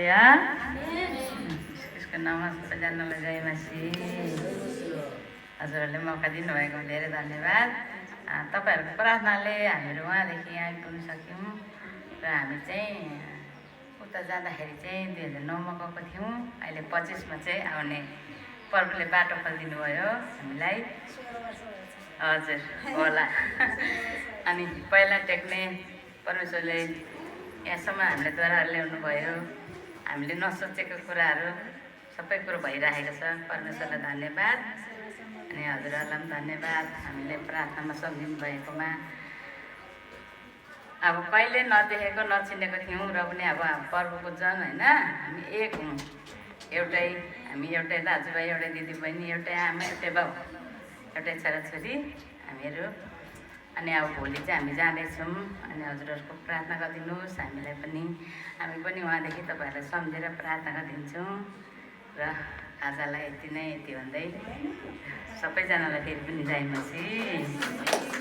हालेलुया। यसको नमस्ते सबैजनालाई जय मसी। हजुरहरूले मौका दिनुभएको धेरै धन्यवाद। तपाईँहरूको प्रार्थनाले हामीहरू उहाँदेखि यहाँ आइपुग्न सक्यौँ र हामी चाहिँ उता जाँदाखेरि चाहिँ 2009मा गएको थियौँ। अहिले 25मा चाहिँ आउने प्रभुले बाटो खोलिदिनु भयो हामीलाई। हजुर होला। अनि पहिला टेक्ने परमेश्वरले यहाँसम्म हामीले द्वाराहरू ल्याउनु भयो। हामीले नसोचेको कुराहरू सबै कुरो भइरहेको छ। परमेश्वरलाई धन्यवाद। अनि हजुरहरूलाई पनि धन्यवाद हामीले प्रार्थनामा सम्झिनु भएकोमा। अब कहिले नदेखेको नचिनेको थियौँ र पनि अब प्रभुको जन होइन, हामी एक हौँ, हामी एउटै दाजुभाइ, एउटै दिदीबहिनी, एउटै आमा, एउटै बाउ, एउटै छोराछोरी हामीहरू। अनि अब भोलि चाहिँ हामी जाँदैछौँ। अनि हजुरहरूको प्रार्थना गरिदिनुहोस् हामीलाई पनि, हामी पनि उहाँदेखि तपाईँहरूलाई सम्झेर प्रार्थना गरिदिन्छौँ। र आजलाई यति नै, यति भन्दै सबैजनालाई फेरि पनि जय मसी।